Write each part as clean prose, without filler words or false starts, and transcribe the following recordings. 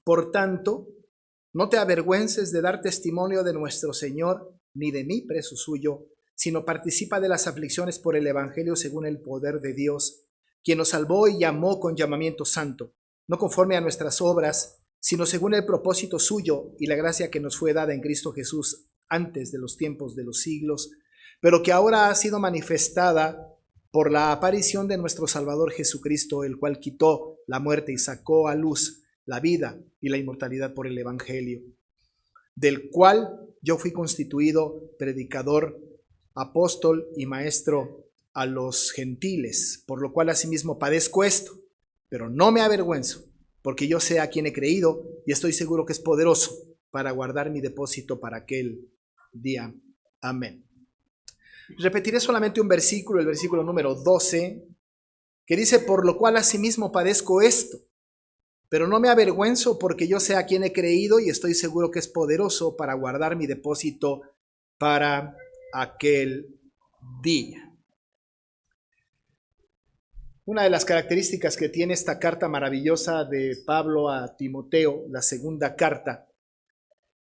Por tanto, no te avergüences de dar testimonio de nuestro Señor, ni de mí, preso suyo, sino participa de las aflicciones por el Evangelio según el poder de Dios, quien nos salvó y llamó con llamamiento santo, no conforme a nuestras obras, sino según el propósito suyo y la gracia que nos fue dada en Cristo Jesús antes de los tiempos de los siglos, pero que ahora ha sido manifestada por la aparición de nuestro Salvador Jesucristo, el cual quitó la muerte y sacó a luz la vida y la inmortalidad por el Evangelio, del cual yo fui constituido predicador, apóstol y maestro a los gentiles, por lo cual asimismo padezco esto, pero no me avergüenzo, porque yo sé a quien he creído y estoy seguro que es poderoso para guardar mi depósito para aquel día. Amén. Repetiré solamente un versículo, el versículo número 12, que dice: por lo cual asimismo padezco esto, pero no me avergüenzo, porque yo sé a quien he creído y estoy seguro que es poderoso para guardar mi depósito para aquel día. Una de las características que tiene esta carta maravillosa de Pablo a Timoteo, la segunda carta,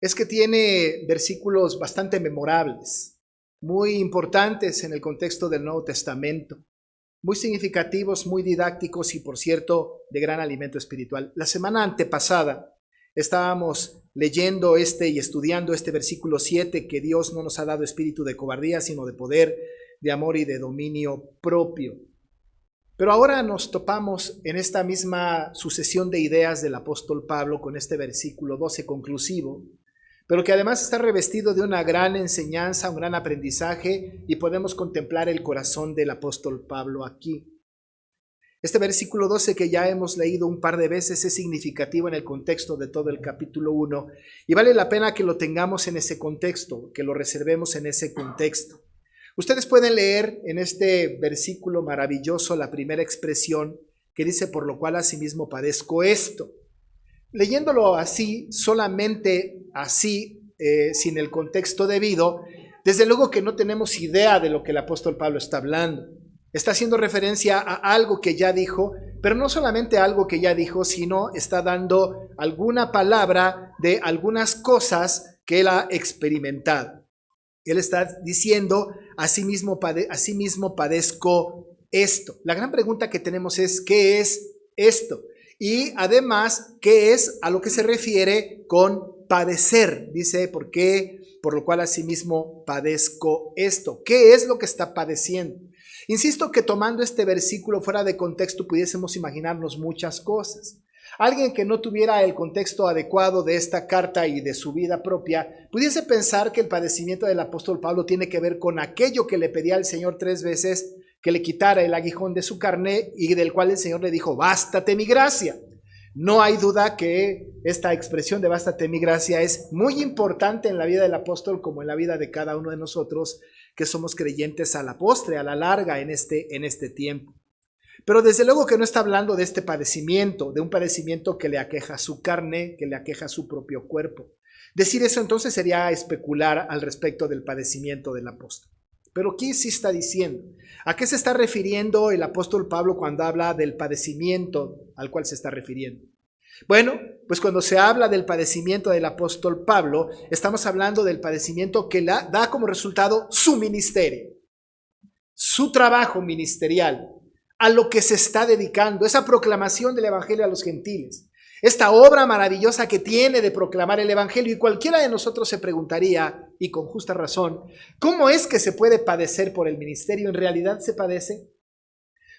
es que tiene versículos bastante memorables, muy importantes en el contexto del Nuevo Testamento, muy significativos, muy didácticos y, por cierto, de gran alimento espiritual. La semana antepasada estábamos leyendo y estudiando este versículo 7, que Dios no nos ha dado espíritu de cobardía, sino de poder, de amor y de dominio propio. Pero ahora nos topamos en esta misma sucesión de ideas del apóstol Pablo con este versículo 12 conclusivo, pero que además está revestido de una gran enseñanza, un gran aprendizaje, y podemos contemplar el corazón del apóstol Pablo aquí. Este versículo 12, que ya hemos leído un par de veces, es significativo en el contexto de todo el capítulo 1, y vale la pena que lo tengamos en ese contexto, que lo reservemos en ese contexto. Ustedes pueden leer en este versículo maravilloso la primera expresión que dice: por lo cual asimismo padezco esto. Leyéndolo así, solamente así, sin el contexto debido, desde luego que no tenemos idea de lo que el apóstol Pablo está hablando. Está haciendo referencia a algo que ya dijo, pero no solamente algo que ya dijo, sino está dando alguna palabra de algunas cosas que él ha experimentado. Él está diciendo: asimismo padezco esto. La gran pregunta que tenemos es: ¿qué es esto? Y además, ¿qué es a lo que se refiere con padecer? Dice: ¿por qué? Por lo cual asimismo padezco esto. ¿Qué es lo que está padeciendo? Insisto que tomando este versículo fuera de contexto pudiésemos imaginarnos muchas cosas. Alguien que no tuviera el contexto adecuado de esta carta y de su vida propia, pudiese pensar que el padecimiento del apóstol Pablo tiene que ver con aquello que le pedía al Señor 3 veces, que le quitara el aguijón de su carne, y del cual el Señor le dijo: bástate mi gracia. No hay duda que esta expresión de bástate mi gracia es muy importante en la vida del apóstol, como en la vida de cada uno de nosotros que somos creyentes a la postre, a la larga, en este tiempo. Pero desde luego que no está hablando de este padecimiento, de un padecimiento que le aqueja su carne, que le aqueja su propio cuerpo. Decir eso entonces sería especular al respecto del padecimiento del apóstol. Pero ¿qué sí está diciendo? ¿A qué se está refiriendo el apóstol Pablo cuando habla del padecimiento al cual se está refiriendo? Bueno, pues cuando se habla del padecimiento del apóstol Pablo, estamos hablando del padecimiento que da como resultado su ministerio, su trabajo ministerial, a lo que se está dedicando, esa proclamación del evangelio a los gentiles, esta obra maravillosa que tiene de proclamar el evangelio. Y cualquiera de nosotros se preguntaría, y con justa razón, ¿cómo es que se puede padecer por el ministerio? ¿En realidad se padece?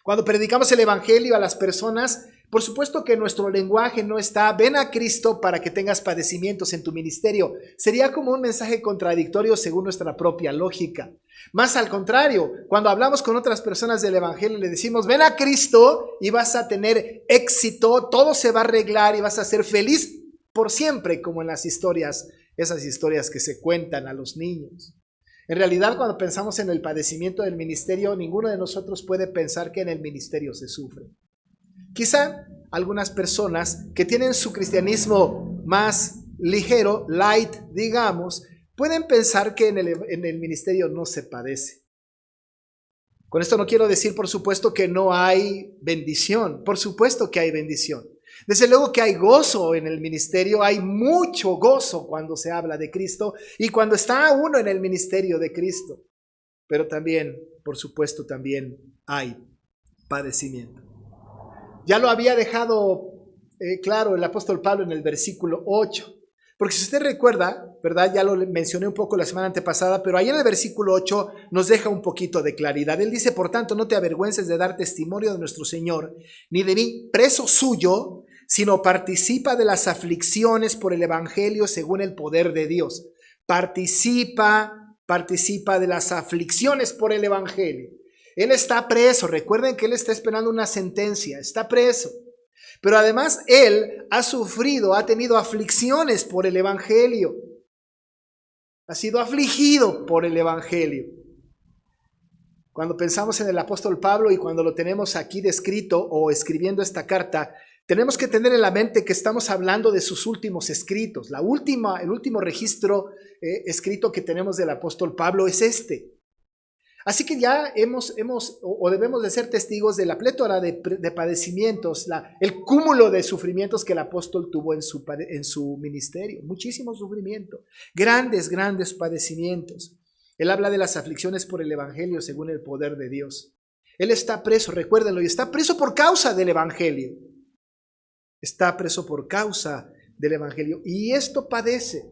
Cuando predicamos el evangelio a las personas, por supuesto que nuestro lenguaje no está: ven a Cristo para que tengas padecimientos en tu ministerio. Sería como un mensaje contradictorio según nuestra propia lógica. Más al contrario, cuando hablamos con otras personas del evangelio, le decimos: ven a Cristo y vas a tener éxito, todo se va a arreglar y vas a ser feliz por siempre, como en las historias, esas historias que se cuentan a los niños. En realidad, cuando pensamos en el padecimiento del ministerio, ninguno de nosotros puede pensar que en el ministerio se sufre. Quizá algunas personas que tienen su cristianismo más ligero, light, digamos, pueden pensar que en el ministerio no se padece. Con esto no quiero decir, por supuesto, que no hay bendición. Por supuesto que hay bendición. Desde luego que hay gozo en el ministerio, hay mucho gozo cuando se habla de Cristo y cuando está uno en el ministerio de Cristo. Pero también, por supuesto, también hay padecimiento. Ya lo había dejado claro el apóstol Pablo en el versículo 8. Porque si usted recuerda, ¿verdad? Ya lo mencioné un poco la semana antepasada, pero ahí en el versículo 8 nos deja un poquito de claridad. Él dice, por tanto, no te avergüences de dar testimonio de nuestro Señor, ni de mí, preso suyo, sino participa de las aflicciones por el evangelio según el poder de Dios. Participa de las aflicciones por el evangelio. Él está preso. Recuerden que él está esperando una sentencia, está preso. Pero además él ha sufrido, ha tenido aflicciones por el evangelio. Ha sido afligido por el evangelio. Cuando pensamos en el apóstol Pablo y cuando lo tenemos aquí descrito o escribiendo esta carta, tenemos que tener en la mente que estamos hablando de sus últimos escritos. El último registro escrito que tenemos del apóstol Pablo es este. Así que ya debemos de ser testigos de la plétora de padecimientos, el cúmulo de sufrimientos que el apóstol tuvo en su ministerio. Muchísimo sufrimiento, grandes padecimientos. Él habla de las aflicciones por el evangelio según el poder de Dios. Él está preso, recuérdenlo, y está preso por causa del evangelio. Está preso por causa del evangelio. Y esto padece.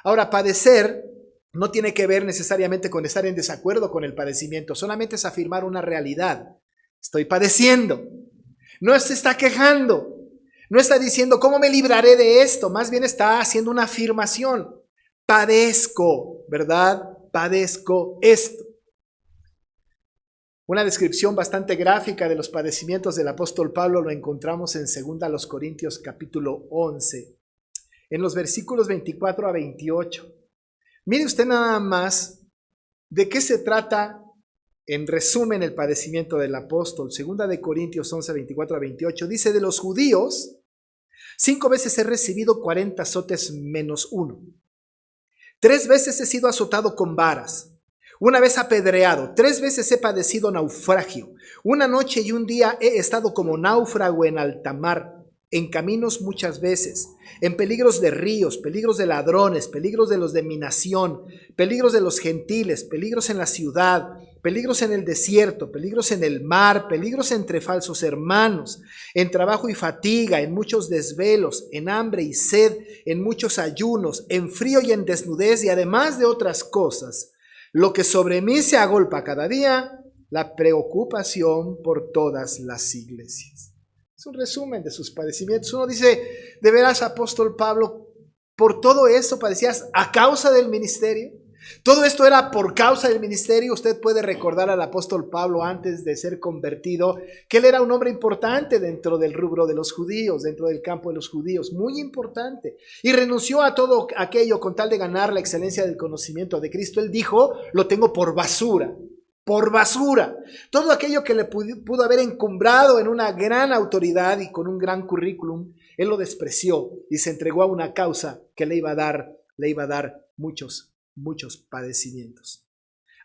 Ahora, padecer no tiene que ver necesariamente con estar en desacuerdo con el padecimiento, solamente es afirmar una realidad. Estoy padeciendo. No se está quejando, no está diciendo ¿cómo me libraré de esto? Más bien está haciendo una afirmación. Padezco, ¿verdad? Padezco esto. Una descripción bastante gráfica de los padecimientos del apóstol Pablo lo encontramos en 2 Corintios capítulo 11, en los versículos 24 a 28. Mire usted nada más de qué se trata, en resumen, el padecimiento del apóstol. 2 Corintios 11, 24 a 28, dice, de los judíos, 5 veces he recibido 40 azotes menos 1. 3 veces he sido azotado con varas, 1 vez apedreado, 3 veces he padecido naufragio. 1 noche y 1 día he estado como náufrago en alta mar, en caminos muchas veces, en peligros de ríos, peligros de ladrones, peligros de los de mi nación, peligros de los gentiles, peligros en la ciudad, peligros en el desierto, peligros en el mar, peligros entre falsos hermanos, en trabajo y fatiga, en muchos desvelos, en hambre y sed, en muchos ayunos, en frío y en desnudez, y además de otras cosas, lo que sobre mí se agolpa cada día, la preocupación por todas las iglesias. Es un resumen de sus padecimientos. Uno dice, de veras, apóstol Pablo, por todo esto padecías a causa del ministerio. Todo esto era por causa del ministerio. Usted puede recordar al apóstol Pablo antes de ser convertido, que él era un hombre importante dentro del rubro de los judíos, dentro del campo de los judíos, muy importante. Y renunció a todo aquello con tal de ganar la excelencia del conocimiento de Cristo. Él dijo, lo tengo por basura. Por basura. Todo aquello que le pudo haber encumbrado en una gran autoridad y con un gran currículum, él lo despreció y se entregó a una causa que le iba a dar muchos padecimientos.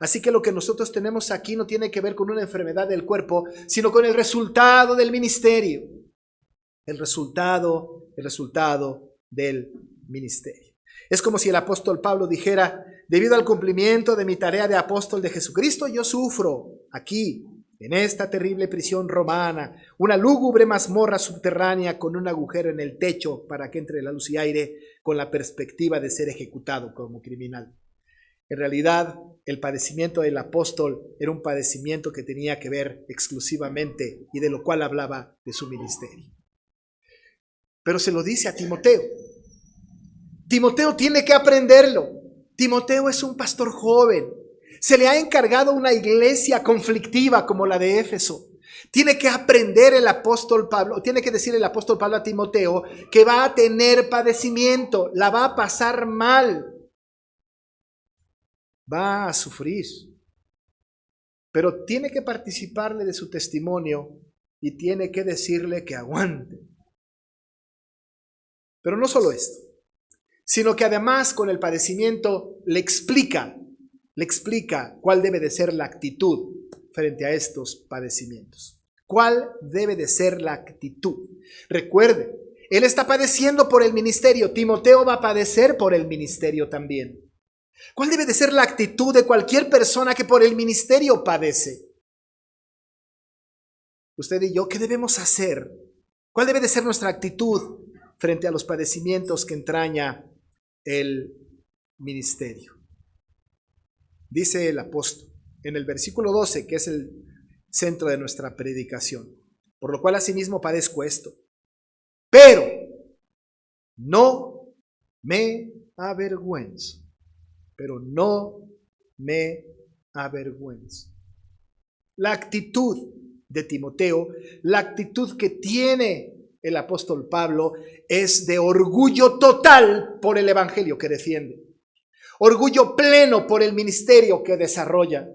Así que lo que nosotros tenemos aquí no tiene que ver con una enfermedad del cuerpo, sino con el resultado del ministerio. El resultado del ministerio. Es como si el apóstol Pablo dijera, debido al cumplimiento de mi tarea de apóstol de Jesucristo, yo sufro aquí, en esta terrible prisión romana, una lúgubre mazmorra subterránea con un agujero en el techo para que entre la luz y aire, con la perspectiva de ser ejecutado como criminal. En realidad, el padecimiento del apóstol era un padecimiento que tenía que ver exclusivamente y de lo cual hablaba de su ministerio. Pero se lo dice a Timoteo. Timoteo tiene que aprenderlo. Timoteo es un pastor joven. Se le ha encargado una iglesia conflictiva como la de Éfeso. Tiene que aprender el apóstol Pablo, tiene que decir el apóstol Pablo a Timoteo que va a tener padecimiento, la va a pasar mal, va a sufrir. Pero tiene que participarle de su testimonio y tiene que decirle que aguante. Pero no solo esto, sino que además con el padecimiento le explica cuál debe de ser la actitud frente a estos padecimientos. ¿Cuál debe de ser la actitud? Recuerde, Él está padeciendo por el ministerio. Timoteo va a padecer por el ministerio también. ¿Cuál debe de ser la actitud de cualquier persona que por el ministerio padece? Usted y yo, ¿qué debemos hacer? ¿Cuál debe de ser nuestra actitud frente a los padecimientos que entraña el ministerio? Dice el apóstol en el versículo 12, que es el centro de nuestra predicación: por lo cual asimismo padezco esto, pero no me avergüenzo. Pero no me avergüenzo. La actitud de Timoteo, la actitud que tiene el apóstol Pablo, es de orgullo total por el evangelio que defiende, orgullo pleno por el ministerio que desarrolla,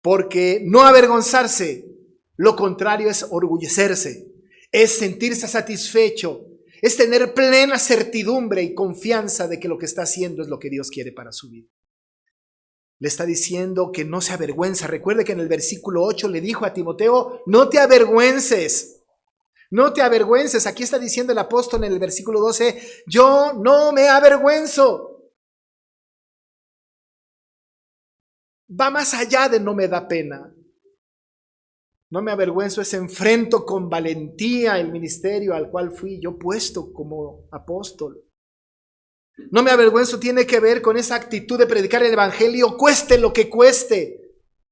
porque no avergonzarse, lo contrario es orgullecerse, es sentirse satisfecho, es tener plena certidumbre y confianza de que lo que está haciendo es lo que Dios quiere para su vida. Le está diciendo que no se avergüenza. Recuerde que en el versículo 8 le dijo a Timoteo: no te avergüences, no te avergüences. Aquí está diciendo el apóstol en el versículo 12: yo no me avergüenzo. Va más allá de no me da pena. No me avergüenzo, es enfrento con valentía el ministerio al cual fui yo puesto como apóstol. No me avergüenzo tiene que ver con esa actitud de predicar el evangelio, cueste lo que cueste,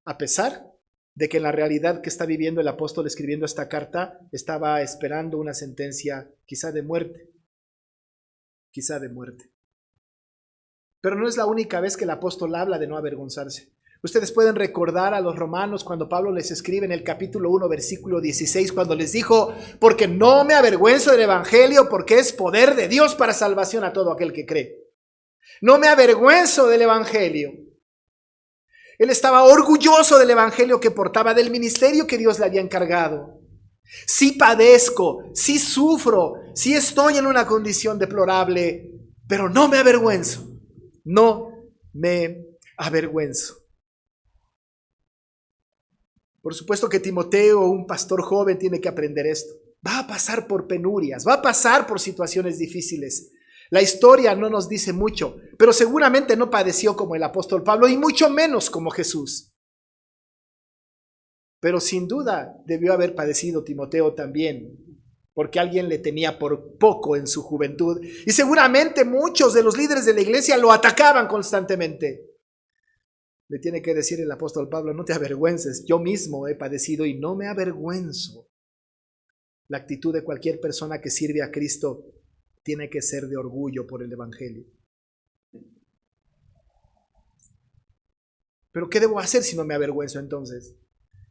a pesar de que en la realidad que está viviendo el apóstol escribiendo esta carta estaba esperando una sentencia quizá de muerte. Quizá de muerte. Pero no es la única vez que el apóstol habla de no avergonzarse. Ustedes pueden recordar a los romanos cuando Pablo les escribe en el capítulo 1, versículo 16, cuando les dijo: porque no me avergüenzo del evangelio, porque es poder de Dios para salvación a todo aquel que cree. No me avergüenzo del evangelio. Él estaba orgulloso del evangelio que portaba, del ministerio que Dios le había encargado. Sí padezco, sí sufro, sí estoy en una condición deplorable, pero no me avergüenzo. No me avergüenzo. Por supuesto que Timoteo, un pastor joven, tiene que aprender esto. Va a pasar por penurias, va a pasar por situaciones difíciles. La historia no nos dice mucho, pero seguramente no padeció como el apóstol Pablo y mucho menos como Jesús. Pero sin duda debió haber padecido Timoteo también, porque alguien le tenía por poco en su juventud. Y seguramente muchos de los líderes de la iglesia lo atacaban constantemente. Le tiene que decir el apóstol Pablo: no te avergüences, yo mismo he padecido y no me avergüenzo. La actitud de cualquier persona que sirve a Cristo tiene que ser de orgullo por el evangelio. ¿Pero qué debo hacer si no me avergüenzo entonces?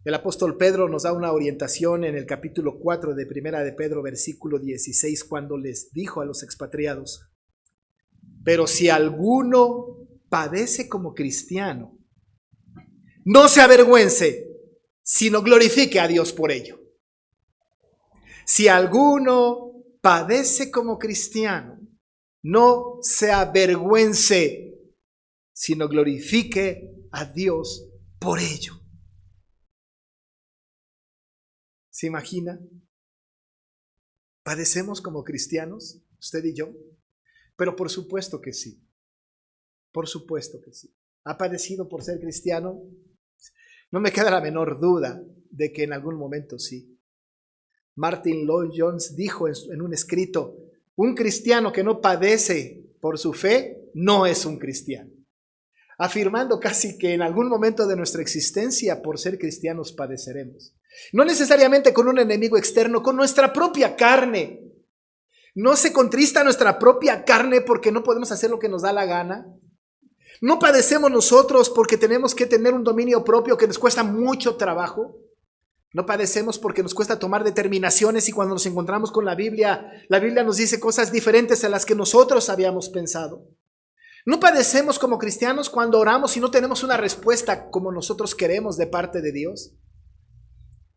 El apóstol Pedro nos da una orientación en el capítulo 4 de Primera de Pedro, versículo 16, cuando les dijo a los expatriados: pero si alguno padece como cristiano, no se avergüence, sino glorifique a Dios por ello. Si alguno padece como cristiano, no se avergüence, sino glorifique a Dios por ello. ¿Se imagina? ¿Padecemos como cristianos, usted y yo? Pero por supuesto que sí. Por supuesto que sí. ¿Ha padecido por ser cristiano? No me queda la menor duda de que en algún momento sí. Martin Lloyd-Jones dijo en un escrito: un cristiano que no padece por su fe no es un cristiano. Afirmando casi que en algún momento de nuestra existencia por ser cristianos padeceremos. No necesariamente con un enemigo externo, con nuestra propia carne. ¿No se contrista nuestra propia carne porque no podemos hacer lo que nos da la gana? ¿No padecemos nosotros porque tenemos que tener un dominio propio que nos cuesta mucho trabajo? ¿No padecemos porque nos cuesta tomar determinaciones y cuando nos encontramos con la Biblia nos dice cosas diferentes a las que nosotros habíamos pensado? ¿No padecemos como cristianos cuando oramos y no tenemos una respuesta como nosotros queremos de parte de Dios?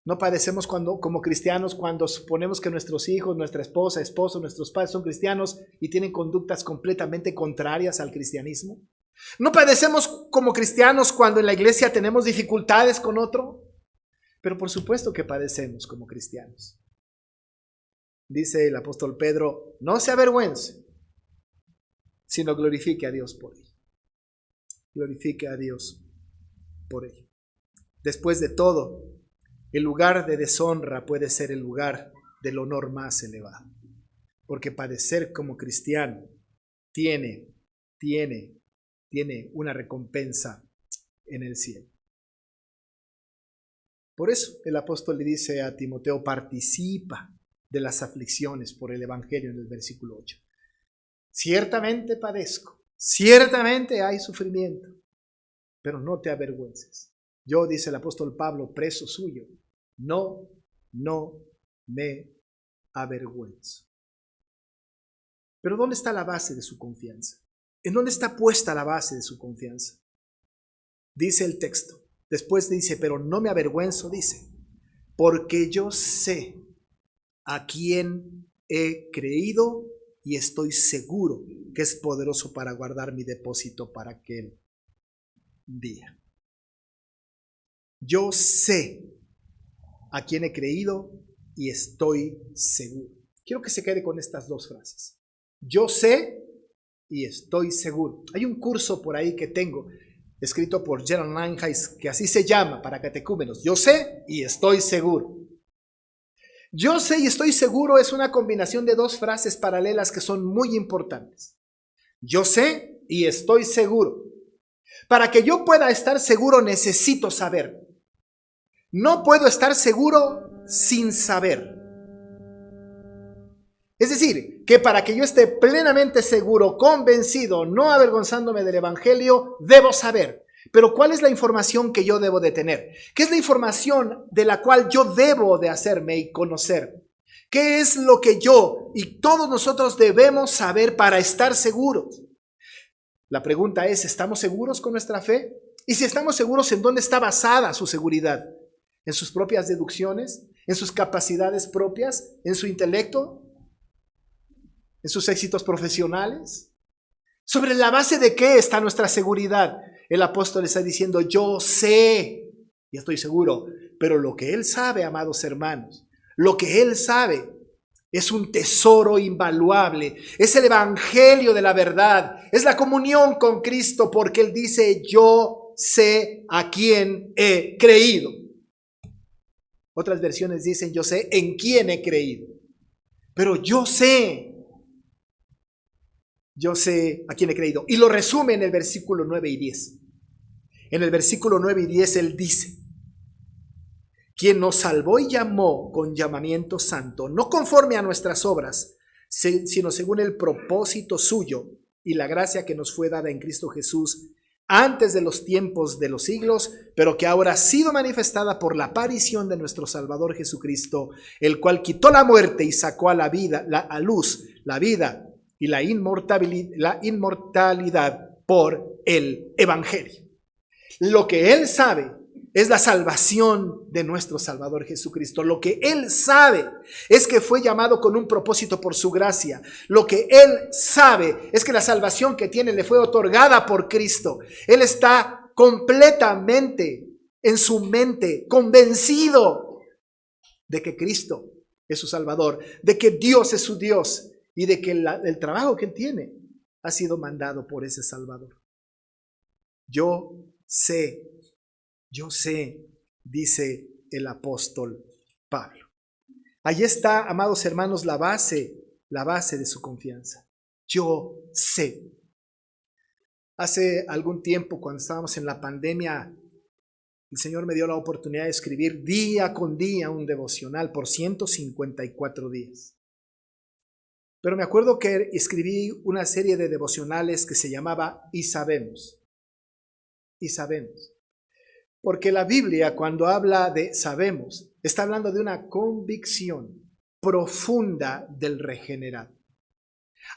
¿No padecemos como cristianos cuando suponemos que nuestros hijos, nuestra esposa, esposo, nuestros padres son cristianos y tienen conductas completamente contrarias al cristianismo? ¿No padecemos como cristianos cuando en la iglesia tenemos dificultades con otro? Pero por supuesto que padecemos como cristianos. Dice el apóstol Pedro, no se avergüence, sino glorifique a Dios por ello. Glorifique a Dios por ello. Después de todo, el lugar de deshonra puede ser el lugar del honor más elevado. Porque padecer como cristiano tiene una recompensa en el cielo. Por eso el apóstol le dice a Timoteo, participa de las aflicciones por el evangelio en el versículo 8. Ciertamente padezco, ciertamente hay sufrimiento, pero no te avergüences. Yo, dice el apóstol Pablo, preso suyo, no me avergüenzo. Pero ¿dónde está la base de su confianza? ¿En dónde está puesta la base de su confianza? Dice el texto. Después dice, pero no me avergüenzo, dice, porque yo sé a quién he creído y estoy seguro que es poderoso para guardar mi depósito para aquel día. Yo sé a quién he creído y estoy seguro. Quiero que se quede con estas dos frases. Yo sé y estoy seguro. Hay un curso por ahí que tengo, escrito por Gerald Langhais, que así se llama para catecúmenos. Yo sé y estoy seguro. Yo sé y estoy seguro es una combinación de dos frases paralelas que son muy importantes. Yo sé y estoy seguro. Para que yo pueda estar seguro necesito saber. No puedo estar seguro sin saber. Es decir, que para que yo esté plenamente seguro, convencido, no avergonzándome del evangelio, debo saber. Pero ¿cuál es la información que yo debo de tener? ¿Qué es la información de la cual yo debo de hacerme y conocer? ¿Qué es lo que yo y todos nosotros debemos saber para estar seguros? La pregunta es, ¿estamos seguros con nuestra fe? Y si estamos seguros, ¿en dónde está basada su seguridad? ¿En sus propias deducciones? ¿En sus capacidades propias? ¿En su intelecto? ¿En sus éxitos profesionales? ¿Sobre la base de qué está nuestra seguridad? El apóstol está diciendo, yo sé, y estoy seguro, pero lo que él sabe, amados hermanos, lo que él sabe es un tesoro invaluable, es el evangelio de la verdad, es la comunión con Cristo, porque él dice, yo sé a quién he creído. Otras versiones dicen, yo sé en quién he creído, pero yo sé a quién he creído. Y lo resume en el versículo 9 y 10. En el versículo 9 y 10 él dice, quien nos salvó y llamó con llamamiento santo, no conforme a nuestras obras, sino según el propósito suyo y la gracia que nos fue dada en Cristo Jesús antes de los tiempos de los siglos, pero que ahora ha sido manifestada por la aparición de nuestro Salvador Jesucristo, el cual quitó la muerte y sacó a la vida, a luz, la vida y la inmortalidad por el evangelio. Lo que él sabe es la salvación de nuestro Salvador Jesucristo. Lo que él sabe es que fue llamado con un propósito por su gracia. Lo que él sabe es que la salvación que tiene le fue otorgada por Cristo. Él está completamente en su mente convencido de que Cristo es su Salvador, de que Dios es su Dios y de que el trabajo que él tiene ha sido mandado por ese Salvador. Yo sé, dice el apóstol Pablo. Allí está, amados hermanos, la base de su confianza. Yo sé. Hace algún tiempo, cuando estábamos en la pandemia, el Señor me dio la oportunidad de escribir día con día un devocional por 154 días. Pero me acuerdo que escribí una serie de devocionales que se llamaba Y Sabemos. Y Sabemos. Porque la Biblia, cuando habla de sabemos, está hablando de una convicción profunda del regenerado.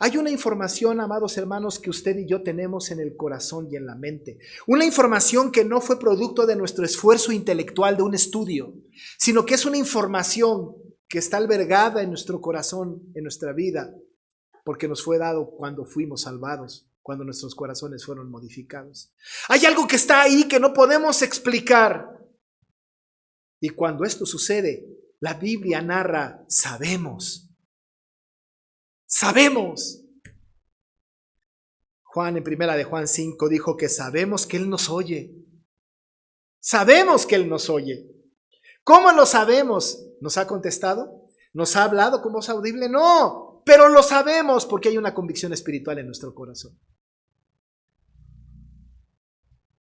Hay una información, amados hermanos, que usted y yo tenemos en el corazón y en la mente. Una información que no fue producto de nuestro esfuerzo intelectual de un estudio, sino que es una información que está albergada en nuestro corazón, en nuestra vida, porque nos fue dado cuando fuimos salvados, cuando nuestros corazones fueron modificados. Hay algo que está ahí que no podemos explicar. Y cuando esto sucede, la Biblia narra, sabemos Sabemos. Juan en primera de Juan 5 dijo que sabemos que Él nos oye. Sabemos que Él nos oye. ¿Cómo lo sabemos? ¿Nos ha contestado? ¿Nos ha hablado con voz audible? No, pero lo sabemos porque hay una convicción espiritual en nuestro corazón.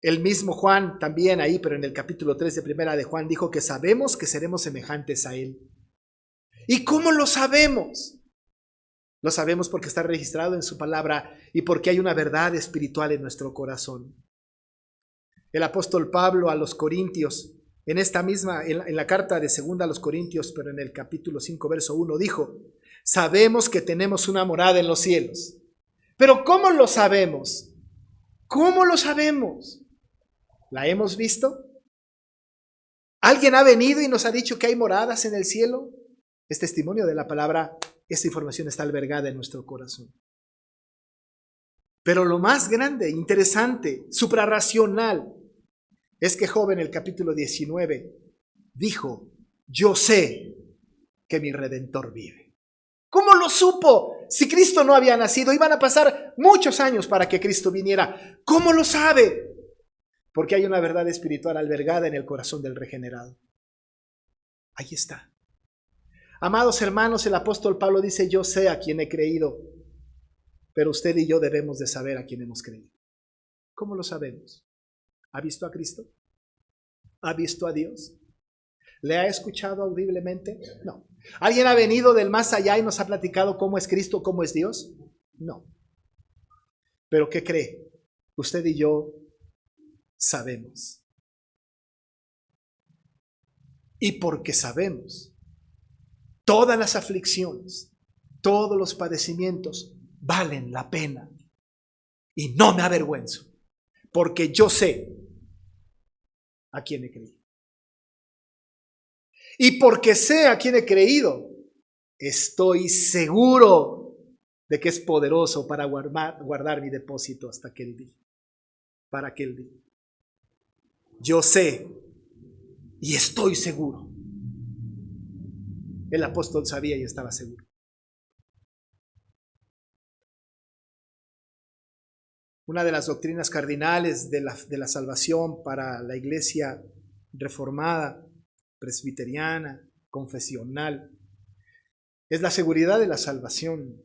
El mismo Juan también ahí, pero en el capítulo 3 de primera de Juan, dijo que sabemos que seremos semejantes a Él. ¿Y cómo lo sabemos? Lo sabemos porque está registrado en su palabra y porque hay una verdad espiritual en nuestro corazón. El apóstol Pablo a los Corintios, en la carta de segunda a los Corintios, pero en el capítulo 5, verso 1, dijo: sabemos que tenemos una morada en los cielos. Pero ¿cómo lo sabemos? ¿Cómo lo sabemos? ¿La hemos visto? ¿Alguien ha venido y nos ha dicho que hay moradas en el cielo? Es testimonio de la palabra. Esta información está albergada en nuestro corazón. Pero lo más grande, interesante, suprarracional, es que Job en el capítulo 19 dijo: yo sé que mi Redentor vive. ¿Cómo lo supo? Si Cristo no había nacido, iban a pasar muchos años para que Cristo viniera. ¿Cómo lo sabe? Porque hay una verdad espiritual albergada en el corazón del regenerado. Ahí está. Amados hermanos, el apóstol Pablo dice: yo sé a quién he creído, pero usted y yo debemos de saber a quién hemos creído. ¿Cómo lo sabemos? ¿Ha visto a Cristo? ¿Ha visto a Dios? ¿Le ha escuchado audiblemente? No. ¿Alguien ha venido del más allá y nos ha platicado cómo es Cristo, cómo es Dios? No. ¿Pero qué cree? Usted y yo sabemos. Y porque sabemos, todas las aflicciones, todos los padecimientos valen la pena. Y no me avergüenzo, porque yo sé a quién he creído. Y porque sé a quién he creído, estoy seguro de que es poderoso para guardar mi depósito hasta aquel día. Para aquel día. Yo sé y estoy seguro. El apóstol sabía y estaba seguro. Una de las doctrinas cardinales de la salvación para la iglesia reformada, presbiteriana, confesional, es la seguridad de la salvación.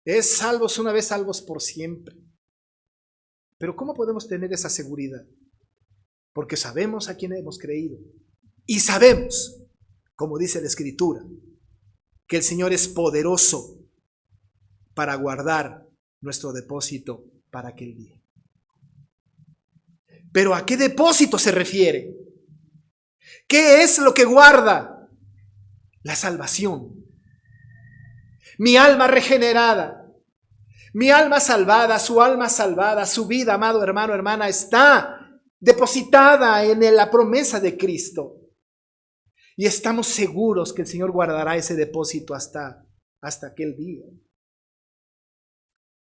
Es salvos una vez, salvos por siempre. Pero ¿cómo podemos tener esa seguridad? Porque sabemos a quién hemos creído. Y sabemos, como dice la Escritura, que el Señor es poderoso para guardar nuestro depósito para aquel día. Pero ¿a qué depósito se refiere? ¿Qué es lo que guarda? La salvación. Mi alma regenerada, mi alma salvada, su vida, amado hermano, hermana, está depositada en la promesa de Cristo. Y estamos seguros que el Señor guardará ese depósito hasta aquel día.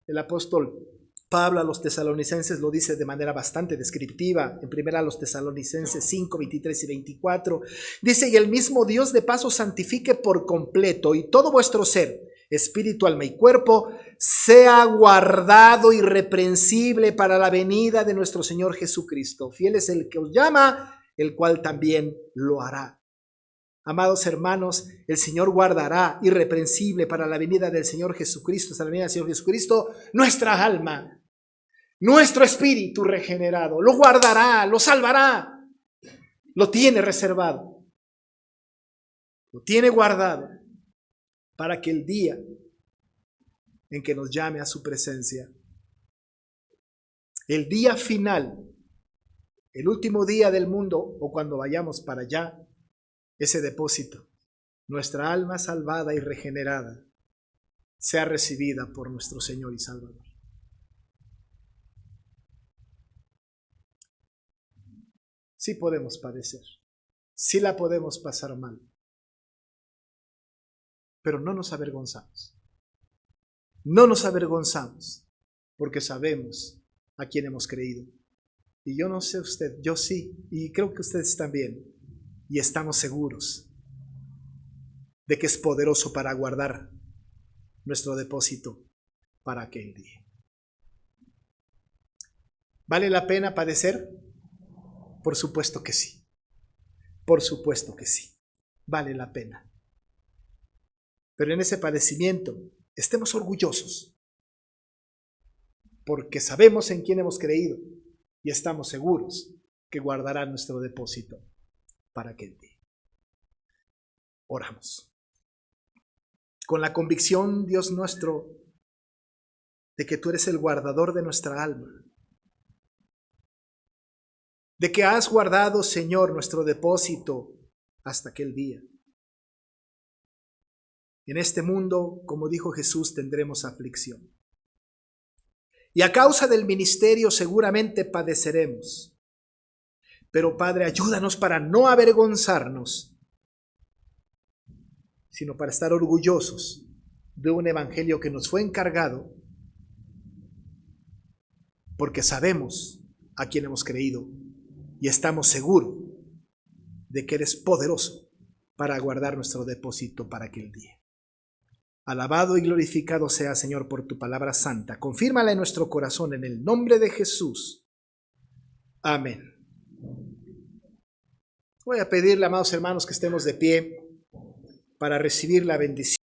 El apóstol Pablo a los tesalonicenses lo dice de manera bastante descriptiva. En primera a los tesalonicenses 5, 23 y 24. Dice: y el mismo Dios de paz os santifique por completo, y todo vuestro ser, espíritu, alma y cuerpo, sea guardado irreprensible para la venida de nuestro Señor Jesucristo. Fiel es el que os llama, el cual también lo hará. Amados hermanos, el Señor guardará irreprensible para la venida del Señor Jesucristo, hasta la venida del Señor Jesucristo, nuestra alma, nuestro espíritu regenerado. Lo guardará, lo salvará, lo tiene reservado, lo tiene guardado para que el día en que nos llame a su presencia, el día final, el último día del mundo o cuando vayamos para allá, ese depósito, nuestra alma salvada y regenerada, sea recibida por nuestro Señor y Salvador. Sí podemos padecer, sí la podemos pasar mal, pero no nos avergonzamos. No nos avergonzamos porque sabemos a quién hemos creído. Y yo no sé usted, yo sí, y creo que ustedes también. Y estamos seguros de que es poderoso para guardar nuestro depósito para aquel día. ¿Vale la pena padecer? Por supuesto que sí. Por supuesto que sí. Vale la pena. Pero en ese padecimiento estemos orgullosos, porque sabemos en quién hemos creído y estamos seguros que guardará nuestro depósito para aquel día. Oramos. Con la convicción, Dios nuestro, de que tú eres el guardador de nuestra alma, de que has guardado, Señor, nuestro depósito hasta aquel día. En este mundo, como dijo Jesús, tendremos aflicción. Y a causa del ministerio seguramente padeceremos. Pero Padre, ayúdanos para no avergonzarnos, sino para estar orgullosos de un evangelio que nos fue encargado, porque sabemos a quién hemos creído y estamos seguros de que eres poderoso para guardar nuestro depósito para aquel día. Alabado y glorificado sea, Señor, por tu palabra santa. Confírmala en nuestro corazón en el nombre de Jesús. Amén. Voy a pedirle, amados hermanos, que estemos de pie para recibir la bendición.